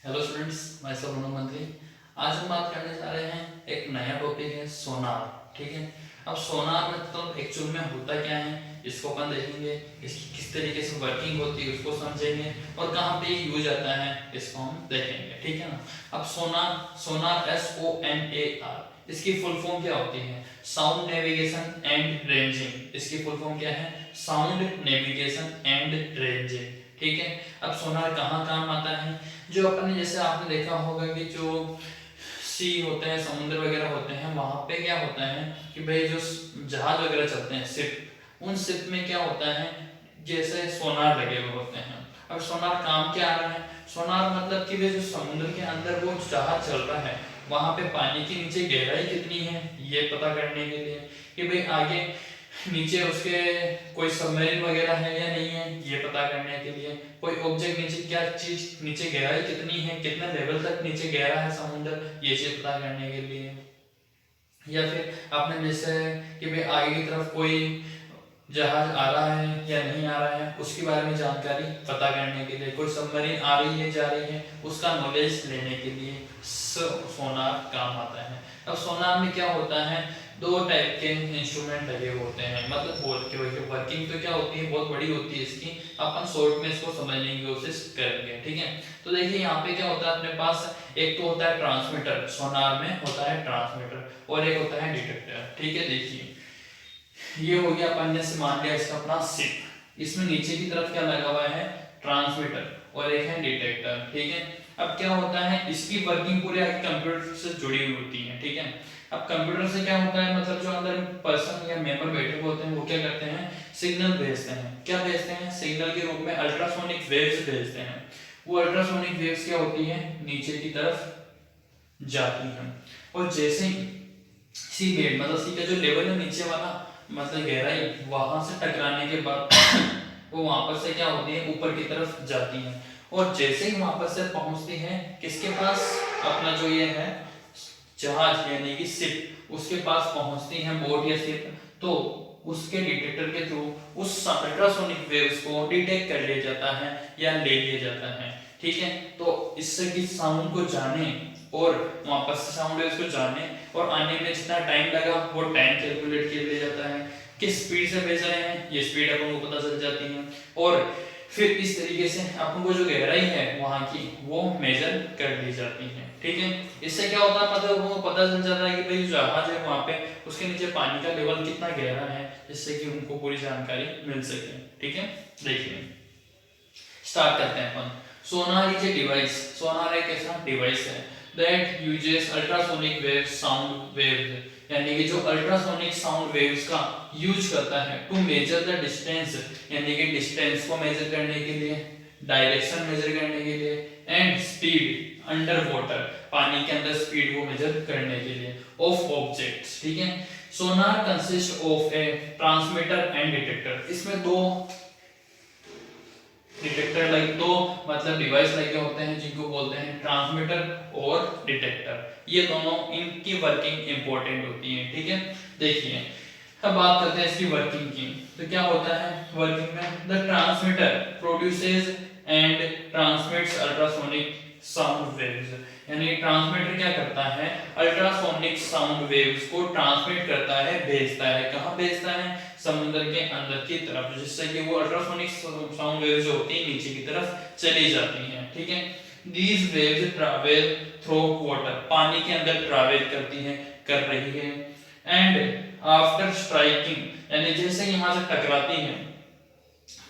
Hello students, मैं सब मनो मंत्री। आज हम बात करने जा रहे हैं, एक नया टॉपिक है सोनार। ठीक है। अब सोनार मतलब एक्चुअल में होता क्या है, इसको अपन देखेंगे। इसकी किस तरीके से वर्किंग होती है उसको समझेंगे, और कहाँ पे यूज आता है इसको हम देखेंगे। ठीक है ना। अब सोनार, SONAR, इसकी फुल फॉर्म क्या होती है? Sound navigation and ranging. इसकी फुल फॉर्म क्या है? Sound navigation and ranging. ठीक है। अब सोनार कहाँ काम आता है? जो अपन ने, जैसे आपने देखा होगा कि जो सी होते हैं, समुद्र वगैरह होते हैं, वहां पे क्या होता है कि भाई जो जहाज वगैरह चलते हैं, शिप, उन शिप में क्या होता है, जैसे सोनार लगे हुए होते हैं। अब सोनार काम क्या आ रहा है? सोनार मतलब कि भाई जो समुद्र के अंदर वो जहाज चल रहा है, वहां पे पानी के नीचे गहराई कितनी है ये पता करने के लिए, कि भाई आगे नीचे उसके कोई सबमरीन वगैरह है या नहीं है ये पता करने के लिए, कोई ऑब्जेक्ट नीचे, क्या चीज नीचे गहराई कितनी है, कितना लेवल तक नीचे गहरा है समुद्र, ये चीज पता करने के लिए। या फिर आपने जैसे कि भाई आगे की तरफ कोई जहाज आ रहा है या नहीं आ रहा है उसके बारे में जानकारी पता करने के लिए, कोई सबमरीन आ रही है जा रही है उसका नॉलेज लेने के लिए सोनार काम आता है। अब सोनार में क्या होता है, दो टाइप के इंस्ट्रूमेंट लगे होते हैं, मतलब बोल के वही वर्किंग तो क्या होती है, बहुत बड़ी होती है इसकी। अपन शॉर्ट में इसको समझने की कोशिश करेंगे। ठीक है। तो देखिए यहाँ पे क्या होता है अपने पास, एक तो होता है ट्रांसमीटर, सोनार में होता है ट्रांसमीटर, और एक होता है डिटेक्टर। ठीक है। देखिए ये हो गया, अपन ने से मान लिया इसका अपना सिप, इसमें नीचे की तरफ क्या लगा हुआ है, ट्रांसमीटर, और एक है डिटेक्टर। ठीक है। अब क्या होता है, इसकी वर्किंग पूरे कंप्यूटर से जुड़ी हुई होती है। ठीक है। अब कंप्यूटर से क्या होता है, मतलब जो अंदर पर्सन या मेंबर बैठे हुए होते हैं वो क्या करते हैं, सिग्नल भेजते हैं। क्या भेजते हैं? सिग्नल के रूप में अल्ट्रासोनिक वेव्स भेजते हैं। वो अल्ट्रासोनिक वेव्स क्या होती है, नीचे की तरफ जाती हैं, और जैसे ही सी बेड, मतलब सी का जो लेवल है नीचे वाला, मतलब गहराई, वहां से टकराने के बाद वो वापस से क्या होती है, ऊपर की तरफ जाती है, और जैसे ही वापस से पहुंचती है किसके पास, अपना जो ये है जहाज यानी कि शिप, उसके पास पहुंचती है, बोट या शिप, तो उसके डिटेक्टर के थ्रू उस अल्ट्रासोनिक वेव्स को डिटेक्ट कर लिया जाता है या ले लिया जाता है। ठीक है। तो इससे कि साउंड को जाने और वापस से साउंड वेव्स को जाने और आने में जितना टाइम लगा वो टाइम कैलकुलेट कर लिया जाता है, किस स्पीड से भेज रहे हैं ये स्पीड अपन को पता चल जाती है, और फिर इस तरीके से अपन को जो गहराई है वहां की वो मेजर कर ली जाती है। ठीक है। इससे क्या होता है, मतलब उनको पता चल जाता है कि भाई जहाज है वहां पे उसके नीचे पानी का लेवल कितना गहरा है, जिससे कि उनको पूरी जानकारी मिल सके। ठीक है। देखिए स्टार्ट करते हैं अपन। सोनार इज ए डिवाइस, सोनार एक ऐसा डिवाइस है that uses ultrasonic wave sound waves, यानी कि जो अल्ट्रासोनिक साउंड वेव्स का यूज करता है टू मेजर द डिस्टेंस, यानी कि डिस्टेंस को मेजर करने के लिए, डायरेक्शन मेजर करने के लिए, एंड स्पीड अंडर वाटर, पानी के अंदर स्पीड को मेजर करने के लिए, ऑफ ऑब्जेक्ट्स। ठीक है। Sonar consist of a transmitter and detector. इसमें दो डिटेक्टर लाइक दो मतलब डिवाइस लगे होते हैं जिनको बोलते हैं ट्रांसमीटर और डिटेक्टर। ये दोनों, इनकी वर्किंग इंपॉर्टेंट होती है। ठीक है। देखिए अब बात करते हैं इसकी वर्किंग की। तो क्या होता है वर्किंग में, the transmitter produces and transmits ultrasonic sound waves, यानी ट्रांसमीटर क्या करता है, अल्ट्रासोनिक साउंड वेव्स को ट्रांसमिट करता है, भेजता है। कहां भेजता है? समुद्र के अंदर की तरफ, जिससे कि वो अल्ट्रासोनिक साउंड वेव्स जो होती है नीचे की तरफ चली जाती हैं। ठीक है। These waves travel through water, पानी के अंदर ट्रैवल करती है, कर रही है, एंड आफ्टर स्ट्राइकिंग, यानी जैसे यहां से टकराती है,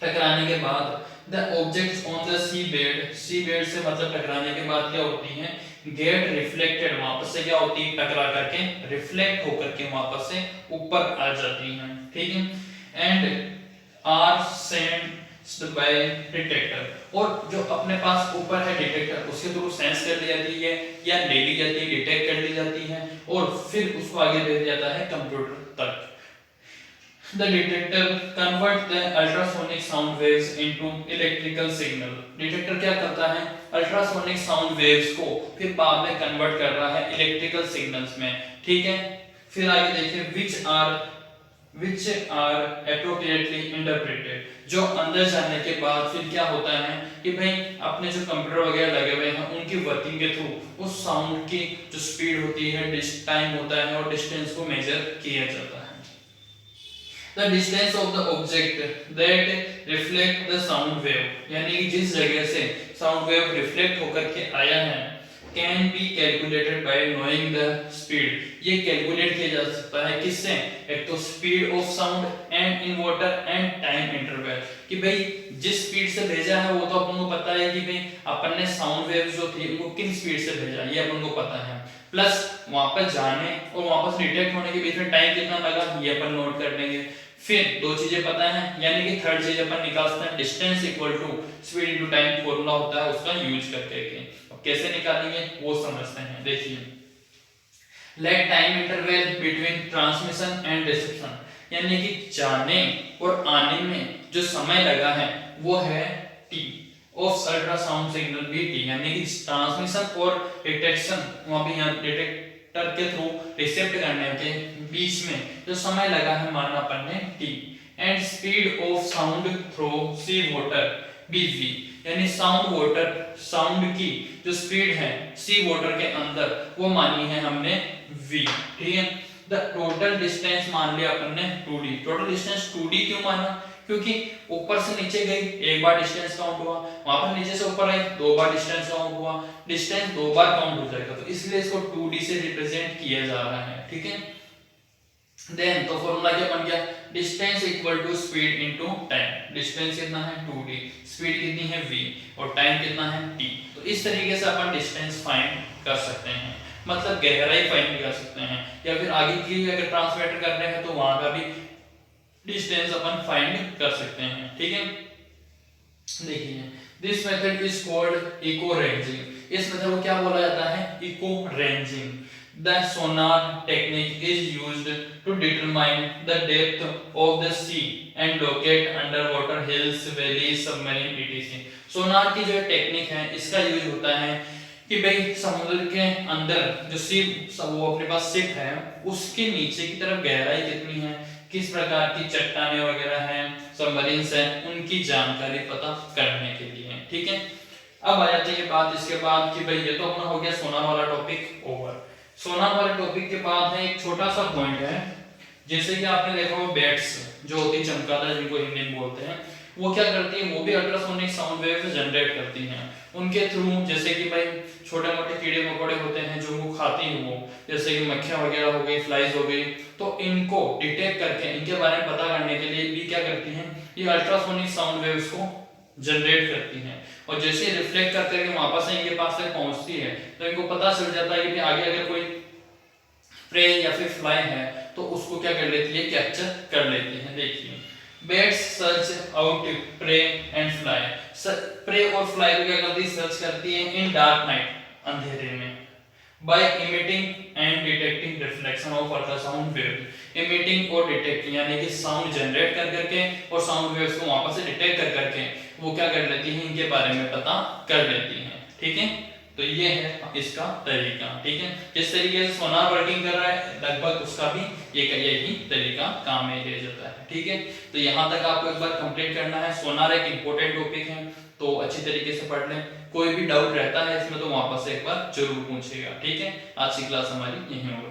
टकराने के बाद the objects on the seabed, seabed से मतलब टकराने के बाद क्या होती है, गेट रिफ्लेक्टेड, वापस से क्या होती है, टकरा करके रिफ्लेक्ट होकर के वापस से ऊपर आ जाती हैं। ठीक है। And are sensed by detector, और जो अपने पास ऊपर है डिटेक्टर उसके थ्रू सेंस कर ली जाती है या ले ली जाती है, डिटेक्ट कर ली जाती है, और फिर उसको आगे भेजा जाता है कंप्यूटर तक। The detector convert the ultrasonic sound waves into electrical signal. Detector क्या करता है, अल्ट्रासोनिक साउंड वेव्स को फिर बाद में कन्वर्ट कर रहा है इलेक्ट्रिकल सिग्नल्स में। ठीक है। फिर आगे देखिए, which are which are appropriately interpreted, जो अंदर जाने के बाद फिर क्या होता है कि भाई अपने जो कंप्यूटर वगैरह लगे हुए हैं उनकी वर्किंग के थ्रू उस साउंड की जो स्पीड होती है, टाइम होता है और डिस्टेंस को मेजर किया जाता है। The distance of the object that reflect the sound wave, यानी कि जिस जगह से साउंड वेव रिफ्लेक्ट होकर के आया है can be calculated by knowing the speed, ये कैलकुलेट किया जा सकता है किससे, एक तो speed of sound and inverter and time interval, कि भाई जिस स्पीड से भेजा है वो तो अपन को पता है कि भाई अपन ने साउंड वेव जो थी वो किन स्पीड से भेजा ये अपन को पता है, प्लस वहां पर जाने और वापस डिटेक्ट होने के बीच में टाइम कितना लगा ये अपन नोट कर लेंगे। फिर दो चीजें पता है, यानी कि थर्ड चीज अपन निकाल सकते हैं distance equal to speed into time formula होता है उसका यूज करके के। अब कैसे निकालेंगे वो समझते हैं। देखिए, let time interval between transmission and reception, यानी कि जाने और आने में जो समय लगा है वो है t ऑफ अल्ट्रासाउंड सिग्नल भी t, यानी कि ट्रांसमिशन और डिटेक्शन वहां पे यहाँ डिटेक्टर के थ्रू रिसेप्ट करने के बीच में जो समय लगा है माना अपन ने t, and speed of sound through sea water bv, यानी साउंड वाटर साउंड की जो स्पीड है सी वाटर के अंदर वो मानी है हमने v, ठीक है। द टोटल डिस्टेंस मान लिया अपन ने 2d, टोटल डिस्टेंस 2d क्यों माना, क्योंकि ऊपर से नीचे गई एक बार डिस्टेंस काउंट हुआ, वहां पर नीचे से ऊपर आई दो बार डिस्टेंस काउंट हुआ, डिस्टेंस दो बार काउंट हो जाएगा तो इसलिए इसको 2d से रिप्रेजेंट किया जा रहा है, ठीक है। देन तो फॉर्मूला क्या बन गया, distance equal to speed into time, distance कितना है 2d, स्पीड कितनी है v और टाइम कितना है t, तो इस तरीके से अपन डिस्टेंस फाइंड कर सकते हैं, मतलब गहराई फाइंड कर सकते हैं, या फिर आगे की अगर ट्रांसमीटर कर रहे हैं तो वहां का भी डिस्टेंस अपन फाइंड कर सकते हैं, ठीक है। देखिए, this method is called echo ranging, इस मेथड को क्या बोला जाता है, echo ranging. The sonar technique is used to determine the depth of the sea and locate underwater hills valleys submarine etc। Sonar की जो टेक्निक है इसका यूज होता है कि भाई समुद्र के अंदर जो सी वो अपने पास शिप है उसके नीचे की तरफ गहराई कितनी है, किस प्रकार की चट्टानें वगैरह हैं, सबमरीन्स हैं, उनकी जानकारी पता करने के लिए, ठीक है। अब आ जाती है बात इसके बाद कि भाई ये तो अपना हो गया सोनार वाला टॉपिक ओवर। सोनार वाले टॉपिक के बाद है एक छोटा सा पॉइंट है, जैसे कि आपने देखा हो बैट्स जो होती है चमगादड़ जिनको हिंदी में बोलते हैं, वो क्या करती है, वो भी अल्ट्रासोनिक साउंड वेव जनरेट करती हैं, उनके थ्रू जैसे कि भाई छोटे मोटे कीड़े मकोड़े होते हैं जो वो खाती हैं, वो जैसे कि मक्खियां वगैरह हो गई, फ्लाइज हो गई, तो इनको डिटेक्ट करके इनके बारे में पता करने के लिए भी क्या करती हैं, ये अल्ट्रासोनिक साउंड वेव्स को जनरेट करती हैं, और जैसे रिफ्लेक्ट करके वापस इनके पास तक पहुंचती है तो इनको पता चल जाता है कि आगे अगर कोई प्रे या फिर फ्लाई है तो उसको क्या कर लेती है, कैप्चर कर लेती है। देखिए, birds search out prey and fly, prey और फ्लाई को क्या करती है, सर्च करती है इन डार्क नाइट, अंधेरे में, by emitting and detecting reflection of ultrasound wave, emitting और डिटेक्टिंग यानी कि साउंड जनरेट कर करके और साउंड वेव्स को वापस से डिटेक्ट कर करके वो क्या कर लेती है, इनके बारे में पता कर लेती है, ठीक है। तो ये है इसका तरीका, ठीक है। जिस तरीके से सोनार वर्किंग कर रहा है लगभग उसका भी यही तरीका काम में लिया जाता है, ठीक है। तो यहाँ तक आपको एक बार कंप्लीट करना है। सोनार एक इंपॉर्टेंट टॉपिक है तो अच्छी तरीके से पढ़ लें, कोई भी डाउट रहता है इसमें तो वापस एक बार जरूर पूछिएगा, ठीक है। आज की क्लास हमारी यहीं होगी।